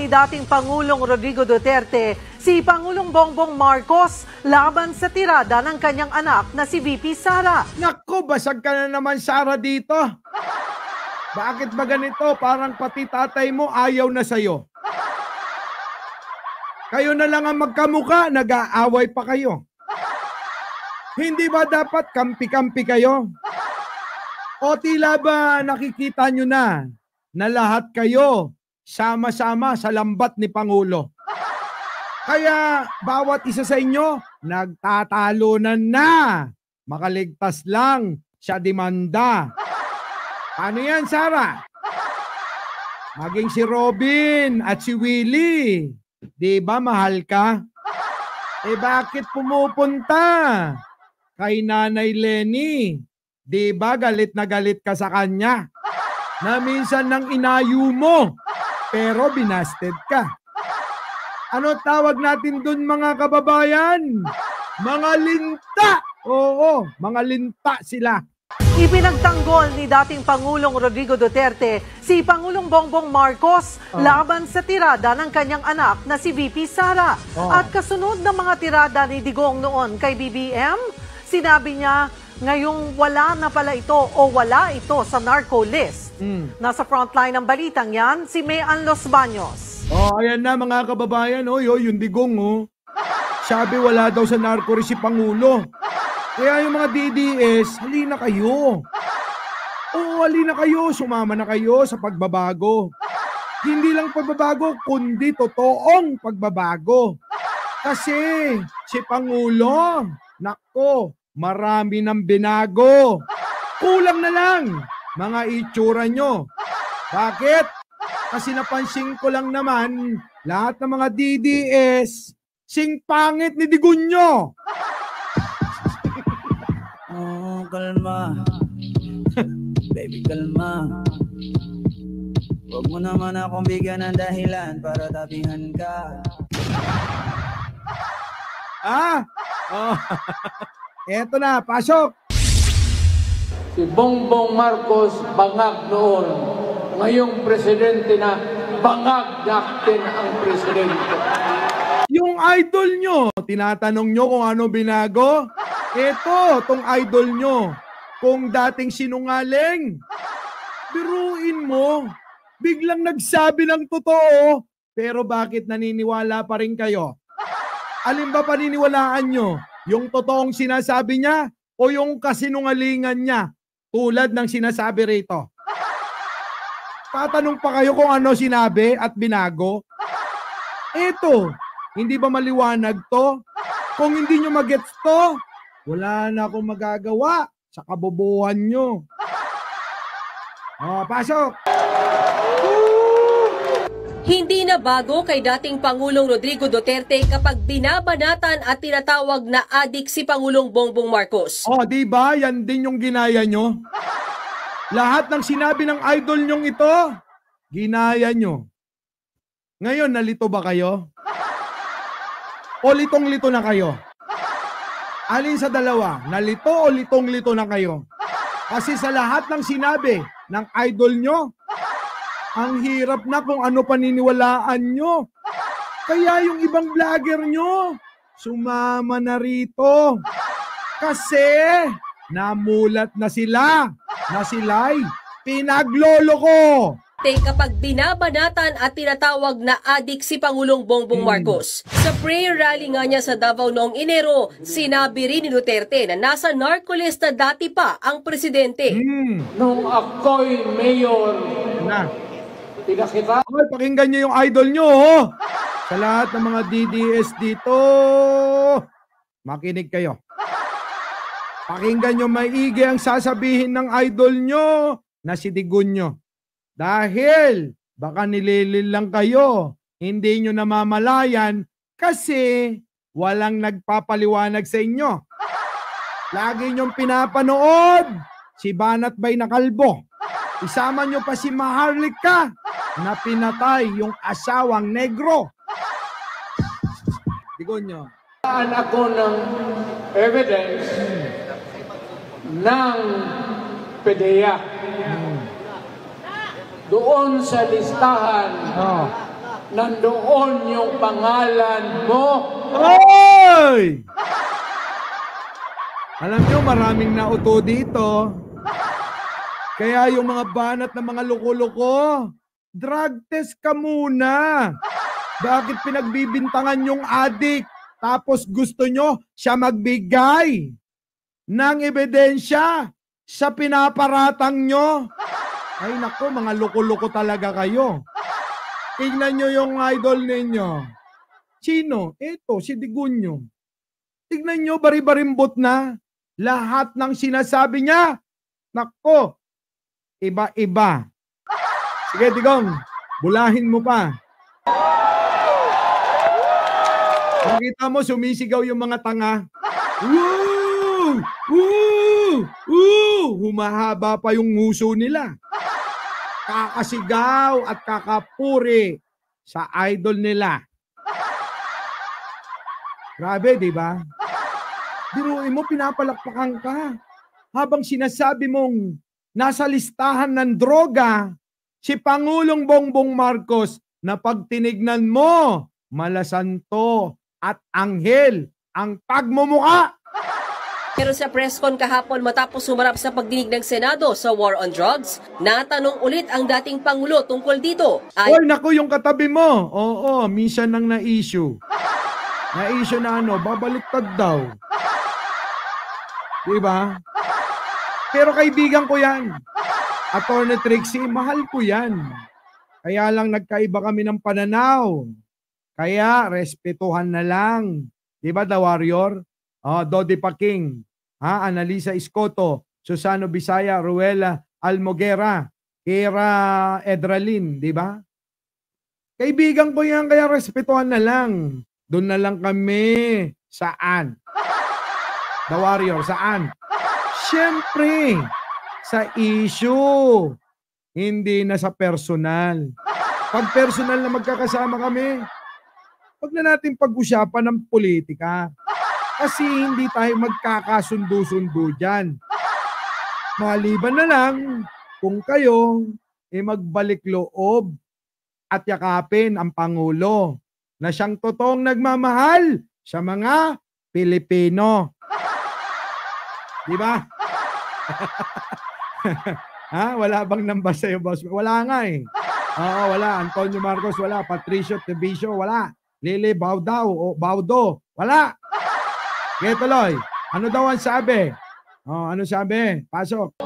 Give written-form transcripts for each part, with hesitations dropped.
ni dating Pangulong Rodrigo Duterte si Pangulong Bongbong Marcos laban sa tirada ng kanyang anak na si VP Sara. Naku, basag ka na naman, Sara, dito. Bakit ba ganito? Parang pati tatay mo ayaw na sa'yo. Kayo na lang ang magkamuka, nag-aaway pa kayo. Hindi ba dapat kampi-kampi kayo? O tila ba nakikita nyo na lahat kayo sama-sama sa lambat ni Pangulo? Kaya bawat isa sa inyo nagtatalunan na. Makaligtas lang sa demanda. Ano yan, Sara? Maging si Robin at si Willie. Di ba mahal ka? Eh bakit pumupunta kay Nanay Lenny? Di ba galit na galit ka sa kanya? Na minsan nang inayu mo, pero binasted ka. Ano tawag natin dun, mga kababayan? Mga linta! Oo, mga linta sila. Ipinagtanggol ni dating Pangulong Rodrigo Duterte si Pangulong Bongbong Marcos laban sa tirada ng kanyang anak na si VP Sara. At kasunod ng mga tirada ni Digong noon kay BBM, sinabi niya ngayong wala na pala ito o wala ito sa narco list. Nasa frontline ng balitang yan, si Mayan Los Baños. Ayan na, mga kababayan, yung Digong, sabi wala daw sa narco list si Pangulo. Kaya yung mga DDS, halina kayo. Halina kayo, sumama na kayo sa pagbabago. Hindi lang pagbabago, kundi totoong pagbabago. Kasi si Pangulo, nako, marami ng binago. Kulang na lang mga itsura nyo. Bakit? Kasi napansin ko lang naman, lahat ng mga DDS, sing pangit ni Digunyo. Kalma. Baby, kalma. Huwag mo naman akong bigyan ng dahilan para tabihan ka. Eto na, pasok. Si Bongbong Marcos bangag noon. Ngayong presidente na, bangag natin ang presidente. Yung idol nyo, tinatanong nyo kung ano binago? Eto, tong idol nyo, kung dating sinungaling, biruin mo, biglang nagsabi ng totoo, pero bakit naniniwala pa rin kayo? Alin ba paniniwalaan nyo? Yung totoong sinasabi niya o yung kasinungalingan niya tulad ng sinasabi rito? Tatanong pa kayo kung ano sinabi at binago? Eto, hindi ba maliwanag to? Kung hindi nyo magets to, wala na akong magagawa sa kabobohan nyo. Pasok! Hindi na bago kay dating Pangulong Rodrigo Duterte kapag binabanatan at tinatawag na adik si Pangulong Bongbong Marcos. Di ba? Yan din yung ginaya nyo. Lahat ng sinabi ng idol nyong ito, ginaya nyo. Ngayon, nalito ba kayo? O litong-lito na kayo? Alin sa dalawa? Nalito o litong-lito na kayo? Kasi sa lahat ng sinabi ng idol nyo, ang hirap na kung ano paniniwalaan nyo. Kaya yung ibang vlogger nyo, sumama na rito. Kasi namulat na sila na sila'y pinaglolo ko. Kapag binabanatan at tinatawag na adik si Pangulong Bongbong Marcos. Sa prayer rally nga niya sa Davao noong Enero, sinabi rin ni Duterte na nasa narcolist na dati pa ang presidente. Nung ako'y mayor, pinakita. Pakinggan niyo yung idol nyo. Sa lahat ng mga DDS dito, makinig kayo. Pakinggan nyo maigi ang sasabihin ng idol nyo na si Digunyo. Dahil baka nililil lang kayo, hindi nyo namamalayan kasi walang nagpapaliwanag sa inyo. Lagi nyong pinapanood si Banat Bay na kalbo. Isama nyo pa si Maharlika na pinatay yung asawang negro. Digunyo. Saan ako ng evidence ng PDEA. Doon sa listahan nandoon yung pangalan mo. Oy! Alam nyo, maraming nauto dito. Kaya yung mga banat ng mga loko-loko, drug test ka muna. Bakit pinagbibintangan yung adik? Tapos gusto nyo siya magbigay ng ebidensya sa pinaparatang nyo? Ay nako, mga loko-loko talaga kayo. Tignan nyo yung idol ninyo. Sino? Ito, si Digunyo. Tignan nyo, bari-barimbot na. Lahat ng sinasabi niya, nako, iba-iba. Sige, Digong, bulahin mo pa. Makita mo, sumisigaw yung mga tanga. Woo! Woo! Woo! Humahaba pa yung nguso nila. Kakasigaw at kakapuri sa idol nila. Grabe, di ba? Biruin mo, pinapalakpakan ka. Habang sinasabi mong nasa listahan ng droga, si Pangulong Bongbong Marcos na pag tinignan mo, malasanto at anghel ang pagmumuka. Pero sa press con kahapon matapos sumarap sa pagdinig ng Senado sa war on drugs, natanong ulit ang dating Pangulo tungkol dito. Oy, naku, yung katabi mo. Oo, minsan nang na-issue. Na-issue na babaliktad daw. Diba? Pero kaibigan ko yan. Attorney Trixie, mahal ko yan. Kaya lang nagkaiba kami ng pananaw. Kaya respetuhan na lang. Diba, The Warrior? Dodi Paking, Analisa Escoto, Susano Bisaya, Ruela Almoguera, Kira Edralin, diba? Kaibigan ko yan, kaya respetuhan na lang. Doon na lang kami. Saan? The Warrior, saan? Siyempre, sa issue. Hindi na sa personal. Pag personal na magkakasama kami, wag na natin pag-usapan ng politika. Kasi hindi tayo magkakasundo-sundo dyan. Maliban na lang kung kayo magbalik loob at yakapin ang Pangulo na siyang totoong nagmamahal sa mga Pilipino. Di ba? Wala bang nambas sa'yo, boss? Wala nga eh. Oo, wala. Antonio Marcos, wala. Patricio Tebicio, wala. Lili Baudo, wala. Kaya tuloy. Ano daw ang sabi? Ano sabi? Pasok.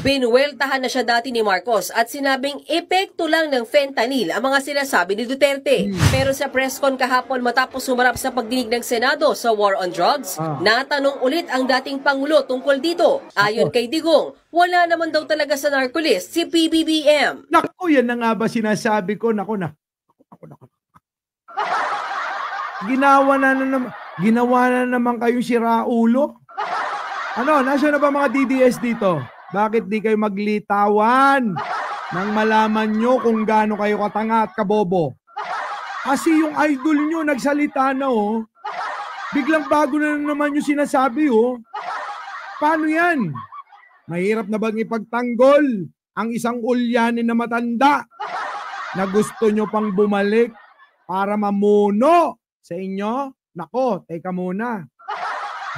Binuweltahan na siya dati ni Marcos at sinabing epekto lang ng fentanyl ang mga sinasabi ni Duterte. Pero sa press con kahapon matapos sumarap sa pagdinig ng Senado sa war on drugs, natanong ulit ang dating Pangulo tungkol dito. Ayon kay Digong, wala naman daw talaga sa narcolist si PBBM. Naku, yan na nga ba sinasabi ko? Naku. Ginawa na naman kayong siraulo. Nasaan na ba mga DDS dito? Bakit di kayo maglitawan nang malaman nyo kung gaano kayo katanga at kabobo? Kasi yung idol nyo nagsalita na biglang bago na naman yung sinasabi Paano yan? Mahirap na bang ipagtanggol ang isang ulyanin na matanda na gusto nyo pang bumalik para mamuno sa inyo? Nako, teka muna.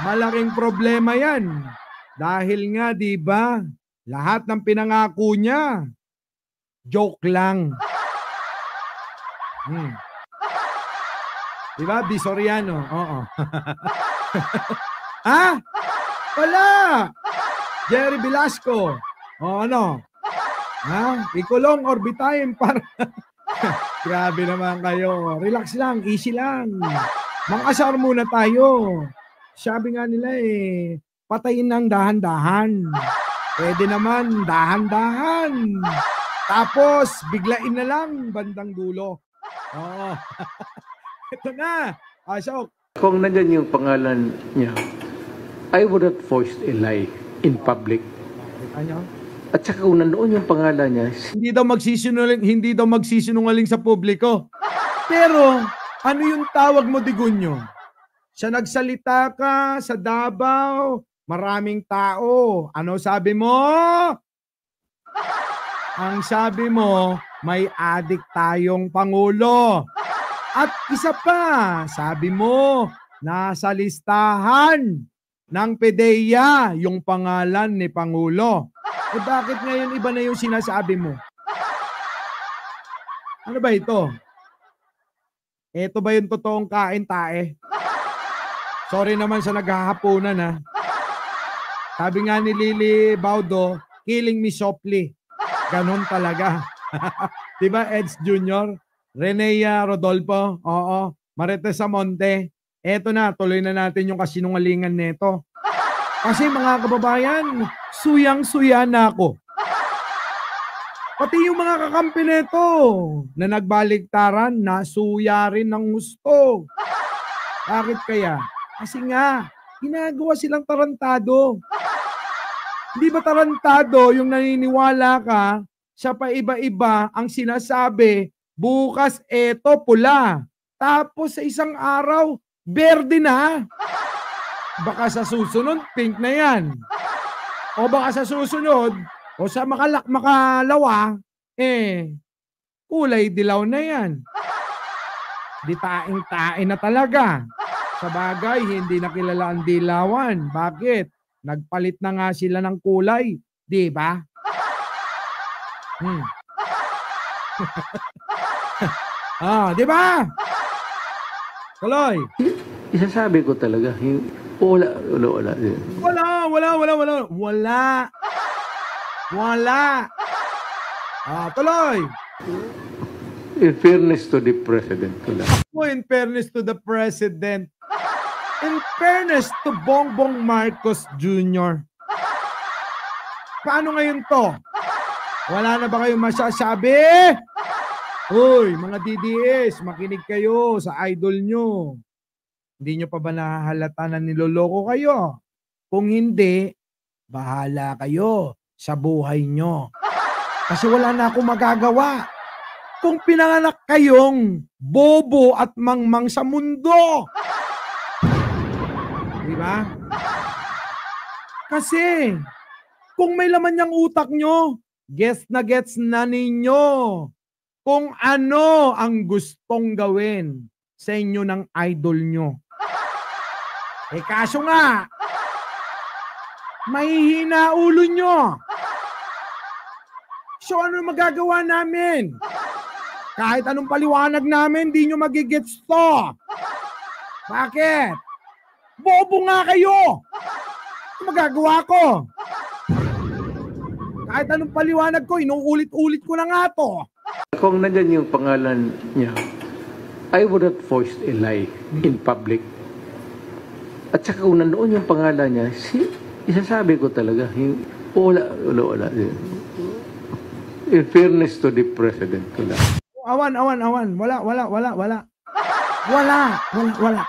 Malaking problema yan. Dahil nga, di ba, lahat ng pinangako niya, joke lang. Di ba, Bisoriano? Oo. Wala! Jerry Velasco. Ikulong or bitayin para... Grabe naman kayo. Relax lang, easy lang. Mang-asar muna tayo. Sabi nga nila patayin ng dahan-dahan. Pwede naman, dahan-dahan. Tapos, biglain na lang, bandang dulo. Ito na. Asok. Kung nandyan yung pangalan niya, I would not voice a lie in public. Ano? At saka kung nandoon yung pangalan niya, hindi daw magsisinungaling sa publiko. Pero, ano yung tawag mo, Digunyo? Sa nagsalita ka sa Davao, maraming tao. Ano sabi mo? Ang sabi mo, may adik tayong Pangulo. At isa pa, sabi mo, nasa listahan ng PDEA yung pangalan ni Pangulo. Eh bakit ngayon iba na yung sinasabi mo? Ano ba ito? Ito ba yung totoong kain tae? Sorry naman sa naghahaponan ha. Sabi nga ni Lily Baudo, killing me softly. Ganon talaga. Diba Eds Jr.? Renea Rodolfo, oo. Marites Amonte. Eto na, tuloy na natin yung kasinungalingan nito. Kasi mga kababayan, suyang-suya na ako. Pati yung mga kakampi nito na nagbaligtaran, nasuya rin ng gusto. Bakit kaya? Kasi nga, ginagawa silang tarantado. Hindi ba tarantado yung naniniwala ka sa paiba-iba ang sinasabi, bukas eto pula, tapos sa isang araw, berde na. Baka sa susunod, pink na yan. O baka sa susunod, o sa makalawa, kulay dilaw na yan. Di taing-tae na talaga. Sa bagay, hindi na kilala ang dilawan. Bakit? Nagpalit na nga sila ng kulay. Di ba? Di ba? Tuloy. Isasabi ko talaga, wala. Tuloy. In fairness to the President ko lang. In fairness to the President, in fairness to Bongbong Marcos Jr., paano ngayon to? Wala na ba kayong masasabi? Uy, mga DDS, makinig kayo sa idol nyo. Hindi nyo pa ba nahahalata na niloloko kayo? Kung hindi, bahala kayo sa buhay nyo. Kasi wala na akong magagawa. Kung pinanganak kayong bobo at mangmang sa mundo. Di ba? Kasi, kung may laman niyang utak nyo, gets na ninyo kung ano ang gustong gawin sa inyo ng idol nyo. Eh kaso nga, mahihina ulo nyo. So ano magagawa namin? Kahit anong paliwanag namin, di nyo magigets to. Bakit? Bobo nga kayo. Ano magagawa ko? Kahit anong paliwanag ko, inuulit-ulit ko na nga to. Kung nandyan yung pangalan niya, I would not voice a lie in public. At saka kung nandoon yung pangalan niya, isasabi ko talaga, wala. In fairness to the President ko lang. Awan. Wala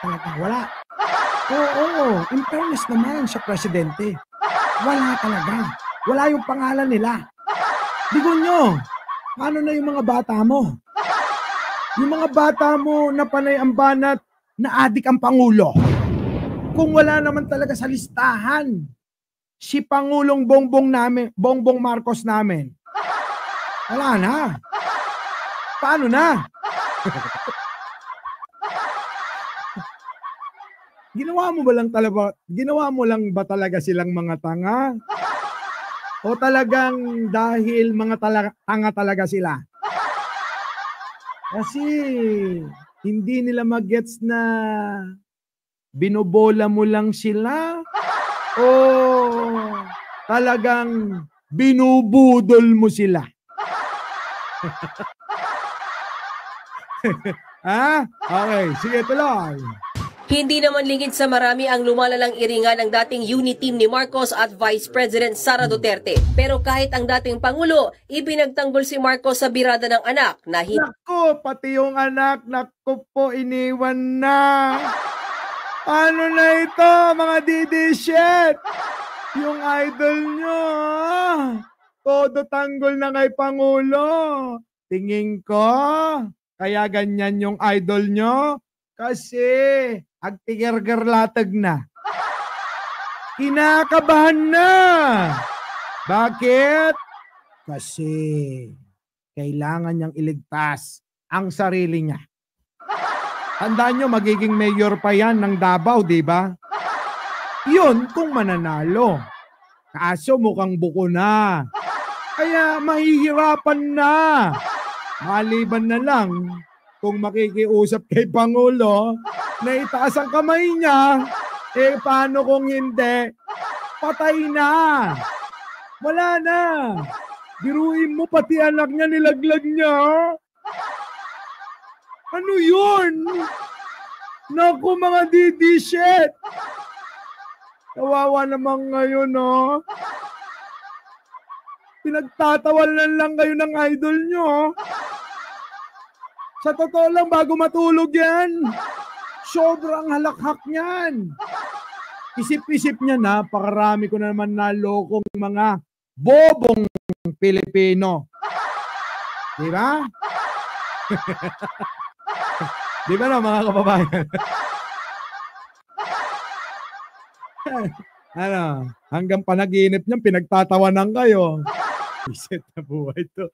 talaga. Oo. In fairness naman sa presidente. Wala talaga. Wala yung pangalan nila. Digon nyo, paano na yung mga bata mo? Yung mga bata mo na panay ang banat na adik ang Pangulo. Kung wala naman talaga sa listahan, si Pangulong Bongbong Marcos namin, wala na. Paano na? Ginawa mo lang ba talaga silang mga tanga? O talagang dahil mga tanga talaga sila? Kasi hindi nila magets na binobola mo lang sila o talagang binubudol mo sila. Ha? Okay, sige tuloy. Hindi naman lingid sa marami ang lumalalang iringan ng dating unit team ni Marcos at Vice President Sara Duterte. Pero kahit ang dating Pangulo, ipinagtanggol si Marcos sa birada ng anak na Naku, pati yung anak, naku po, iniwan na. Ano na ito, mga didishit? Yung idol nyo, todo tanggol na kay Pangulo. Tingin ko, kaya ganyan yung idol nyo. Kasi, agtigergerlatag na. Kinakabahan na. Bakit? Kasi kailangan niyang iligtas ang sarili niya. Tandaan nyo, magiging mayor pa yan ng Davao, di ba? Yun kung mananalo. Kaso mukhang buko na. Kaya mahihirapan na. Maliban na lang kung makikiusap kay Pangulo na itaas ang kamay niya, eh paano kung hindi? Patay na. Wala na. Biruin mo pati anak niya nilaglag niya. Ano yun? Naku mga DD shit. Kawawa naman ngayon, no? Pinagtatawanan lang kayo ng idol nyo. Sa totoo lang, bago matulog yan, sobrang halakhak niyan. Isip-isip niya, napakarami ko na naman nalokong mga bobong Pilipino. Di ba? Di ba na mga kababayan? Ano, hanggang panaginip niyan, pinagtatawanan kayo. Iset na buhay to.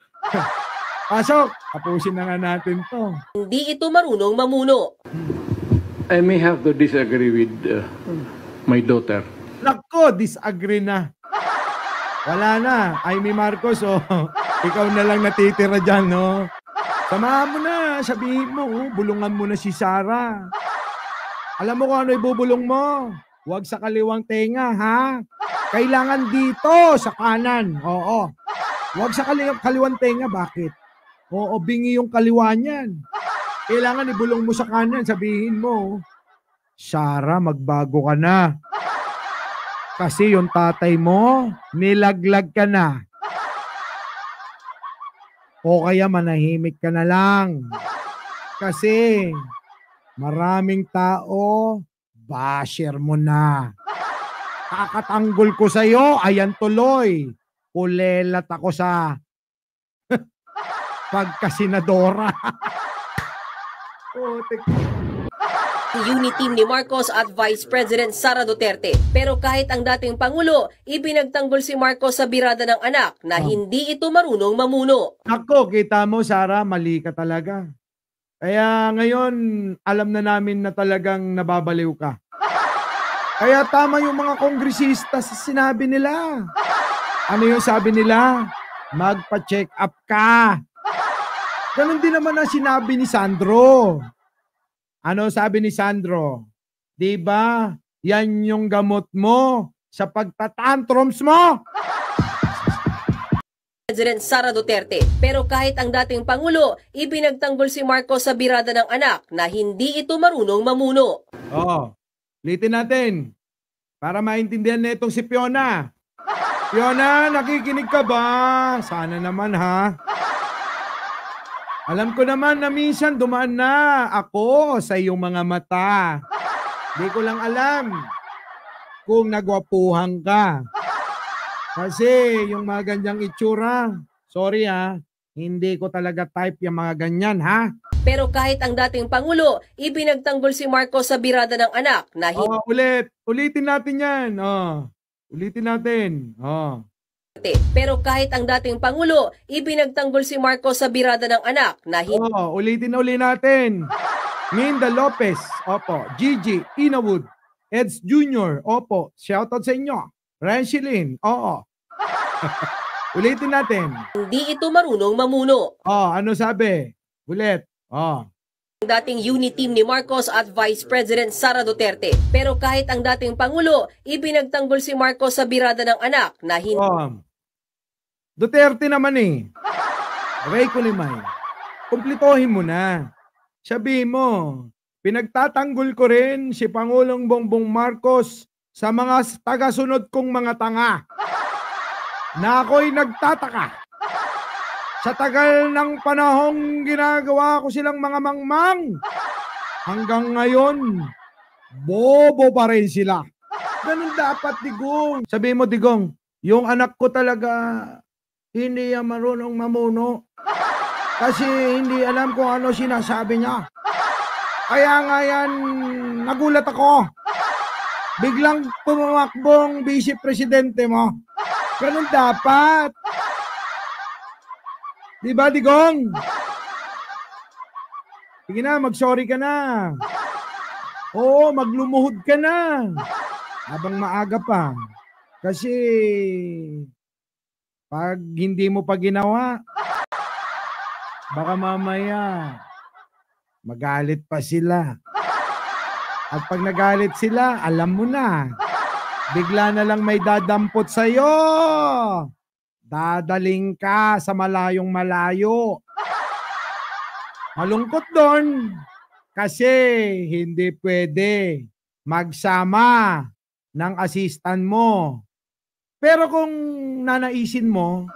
Pasok, tapusin na nga natin to. Hindi ito marunong mamuno. I may have to disagree with my daughter. Nako, disagree na. Wala na. Amy Marcos, oh, ikaw na lang natitira dyan, no? Samahan mo na, sabihin mo, bulungan mo na si Sarah. Alam mo kung ano ibubulong mo? Huwag sa kaliwang tenga, ha? Kailangan dito, sa kanan. Oo. Huwag sa kaliwang tenga, bakit? Oo, bingi yung kaliwa niyan. Kailangan ibulong mo sa kanan, sabihin mo, Sarah, magbago ka na. Kasi yung tatay mo, nilaglag ka na. O kaya manahimik ka na lang. Kasi maraming tao, basher mo na. Kakatanggol ko sa'yo, ayan tuloy. Ulelat ako sa pagkasenadora. Unity ni Marcos at Vice President Sara Duterte. Pero kahit ang dating Pangulo, ibinagtanggol si Marcos sa birada ng anak na hindi ito marunong mamuno. Ako, kita mo, Sara, mali ka talaga. Kaya ngayon, alam na namin na talagang nababaliw ka. Kaya tama yung mga kongresista sa sinabi nila. Ano yung sabi nila? Magpa-check up ka. Ganon din naman ang sinabi ni Sandro. Ano sabi ni Sandro? Diba? Yan yung gamot mo sa pagtatantrums mo. President Sara Duterte. Pero kahit ang dating Pangulo, ibinagtanggol si Marcos sa birada ng anak na hindi ito marunong mamuno. Oo. Ulitin natin. Para maintindihan na itong si Fiona. Fiona, nakikinig ka ba? Sana naman, ha? Alam ko naman na minsan dumaan na ako sa iyong mga mata. Di ko lang alam kung nagwapuhan ka. Kasi yung mga ganyang itsura, sorry ha, hindi ko talaga type yung mga ganyan ha. Pero kahit ang dating Pangulo, ibinagtanggol si Marcos sa birada ng anak na hindi... Ulitin natin yan. Ulitin natin. Pero kahit ang dating Pangulo, ibinagtanggol si Marcos sa birada ng anak na hindi... Ulitin na uli natin. Minda Lopez, opo. Gigi, Inawood, Eds Jr., opo. Shoutout sa inyo. Ranchilin, oo. Ulitin natin. Hindi ito marunong mamuno. Ano sabi? Ulit. Dating unity team ni Marcos at Vice President Sara Duterte. Pero kahit ang dating Pangulo, ibinagtanggol si Marcos sa birada ng anak na hindi... Duterte naman eh. Ray Kulimay, kumplitohin mo na. Sabi mo, pinagtatanggol ko rin si Pangulong Bongbong Marcos sa mga tagasunod kong mga tanga na ako'y nagtataka. Sa tagal ng panahong ginagawa ko silang mga mangmang, hanggang ngayon, bobo pa rin sila. Ganun dapat, Digong. Sabi mo, Digong, yung anak ko talaga, hindi yan marunong mamuno. Kasi hindi alam kung ano sinasabi niya. Kaya nga yan, nagulat ako. Biglang tumakbong vice presidente mo. Ganun dapat. Di ba, Digong? Sige na, mag-sorry ka na. Oo, maglumuhod ka na. Habang maaga pa. Kasi, pag hindi mo pa ginawa, baka mamaya, magalit pa sila. At pag nagalit sila, alam mo na, bigla na lang may dadampot sa'yo. Dadaling ka sa malayong malayo. Malungkot doon kasi hindi pwede magsama ng assistant mo. Pero kung nanaisin mo,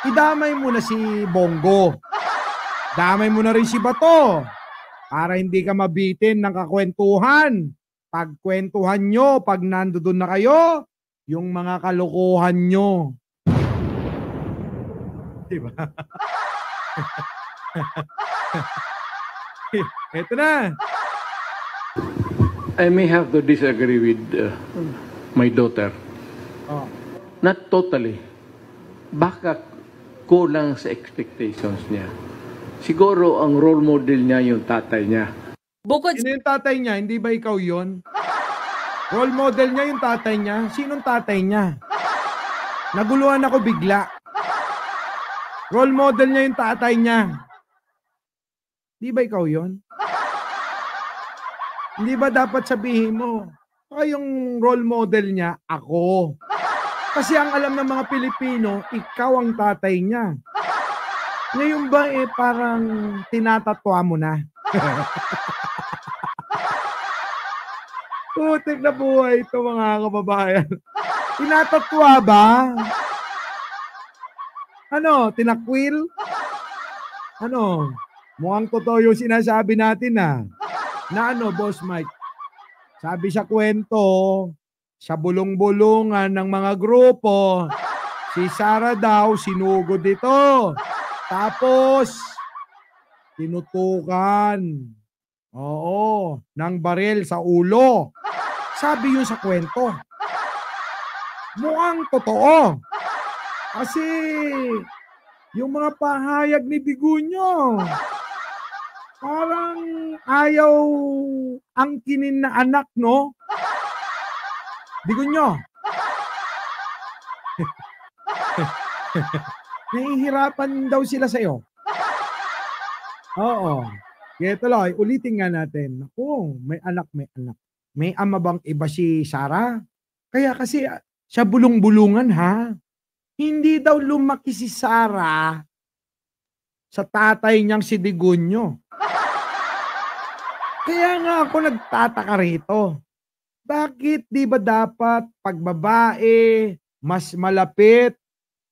idamay mo na si Bongo. Damay mo na rin si Bato para hindi ka mabitin ng kakwentuhan. Pagkwentuhan nyo, pag nandoon na kayo, yung mga kalokohan nyo. Diba? Eto na. I may have to disagree with my daughter. Oh. Not totally. Baka kulang sa expectations niya. Siguro ang role model niya yung tatay niya. Bukod Sino yung tatay niya? Hindi ba ikaw yon? Role model niya yung tatay niya? Sinong tatay niya? Naguluhan ako bigla. Role model niya yung tatay niya. Di ba ikaw yon? Hindi ba dapat sabihin mo, baka yung role model niya, ako. Kasi ang alam ng mga Pilipino, ikaw ang tatay niya. Ngayon ba parang tinatatwa mo na? Putik na buhay ito mga kababayan. Tinatatwa ba? Ano, tinakwil? Ano, mukhang totoo yung sinasabi natin na ano, Boss Mike? Sabi sa kwento, sa bulong-bulungan ng mga grupo, si Sara daw sinugod dito. Tapos, tinutukan. Oo, ng baril sa ulo. Sabi yun sa kwento. Mukhang totoo. Kasi, yung mga pahayag ni Bigunyo, parang ayaw angkinin na anak, no? Bigunyo. Nahihirapan daw sila sa'yo. Oo. Kaya tuloy, ulitin nga natin. Naku, may anak, may anak. May ama bang iba si Sara? Kaya kasi sa bulong-bulungan ha, hindi daw lumaki si Sara sa tatay niyang si Digunyo. Kaya nga ako nagtataka rito. Bakit di ba dapat pag babae mas malapit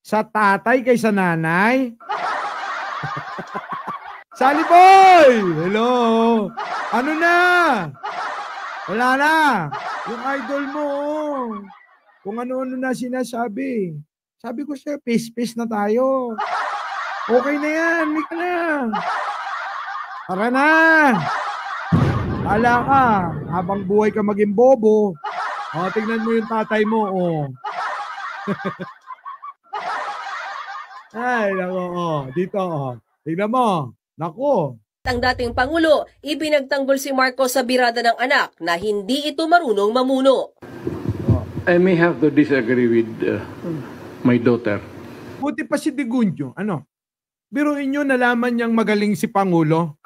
sa tatay kaysa nanay? Sally Boy! Hello! Ano na? Wala na. Yung idol mo. Kung ano-ano na sinasabi. Sabi ko siya, peace-peace na tayo. Okay na yan. Hindi ka na. Tara na. Kala ka, habang buhay ka maging bobo. O, tingnan mo yung tatay mo. O. Ay, nako. O. Dito. O. Tingnan mo. Nako. ang dating Pangulo, ipinagtanggol si Marcos sa birada ng anak na hindi ito marunong mamuno. I may have to disagree with my daughter. Buti pa si Digunyo. Ano? Biruin nyo, nalaman niyang magaling si Pangulo.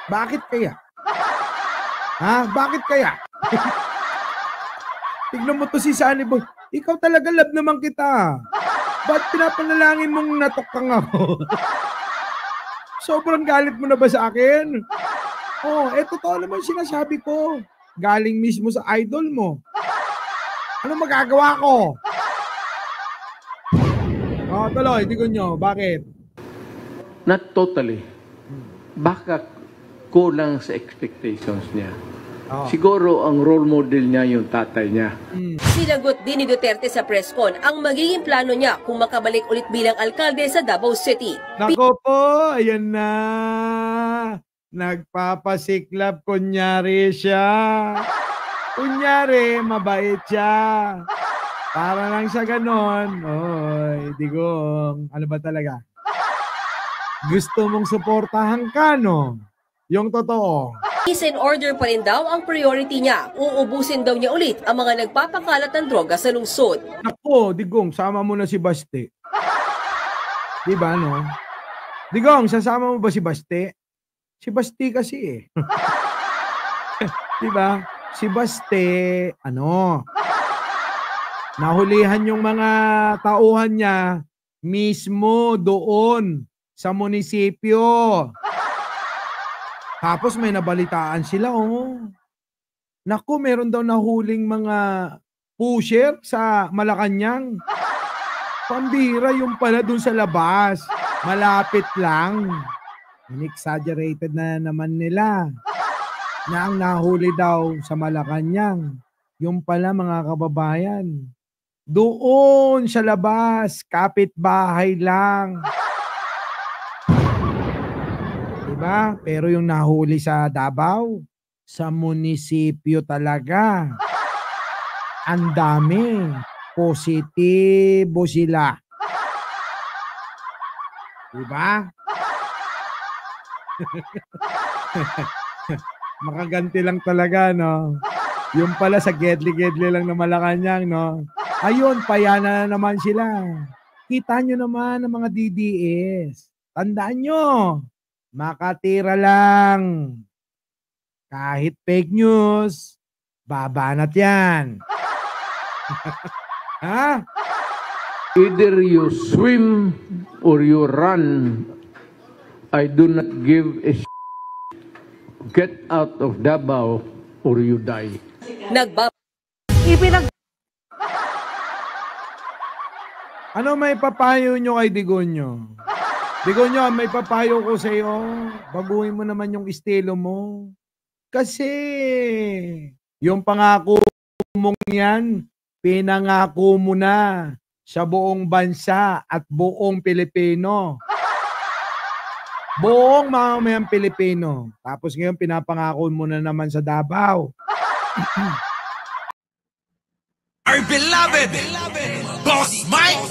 Bakit kaya? Ha? Bakit kaya? Tignan mo to si Sunny Boy. Ikaw talaga, love naman kita. Ba't pinapanalangin mong natokang ako? Sobrang galit mo na ba sa akin? Oh, totoo naman sinasabi ko. Galing mismo sa idol mo. Ano magagawa ko? Oh, tuloy, Digunyo. Bakit? Not totally. Baka kulang sa expectations niya. Oh. Siguro ang role model niya yung tatay niya. Sinagot din ni Duterte sa press con ang magiging plano niya kung makabalik ulit bilang alkalde sa Davao City. Nako po, ayan na. Nagpapasiklab, kunyari siya. Kunyari, mabait siya. Para lang sa ganon. Oy, Digong. Ano ba talaga? Gusto mong suportahan ka, no? Yung totoo. Peace and order pa rin daw ang priority niya. Uubusin daw niya ulit ang mga nagpapakalat ng droga sa lungsod. Ako, Digong, sama mo na si Baste. Diba, no? Digong, sasama mo ba si Baste? Si Baste kasi eh. Diba? Si Baste, nahulihan yung mga tauhan niya mismo doon sa munisipyo. Tapos may nabalitaan sila, Naku, meron daw nahuling mga pusher sa Malacanang. Pambira yung pala dun sa labas. Malapit lang. In-exaggerated na naman nila. Na ang nahuli daw sa Malacanang. Yung pala mga kababayan. Doon sa labas, kapitbahay lang. Diba? Pero yung nahuli sa Davao, sa munisipyo talaga. Ang dami. Positibo sila. Diba? Makaganti lang talaga, no? Yung pala sa gedli-gedli lang na Malacanang, no? Ayun, payana na naman sila. Kita nyo naman ang mga DDS. Tandaan nyo, makatira lang. Kahit fake news, babanat yan. Ha? Either you swim or you run. I do not give a Get out of Davao or you die. Ano may papayo nyo kay Digonyo? Digonyo, may papayo ko sa iyo. Baguhin mo naman yung estilo mo. Kasi yung pangako mong yan, pinangako mo na sa buong bansa at buong Pilipino. Buong mamamayang Pilipino. Tapos ngayon pinapangako mo na naman sa Davao. Our beloved Boss Mike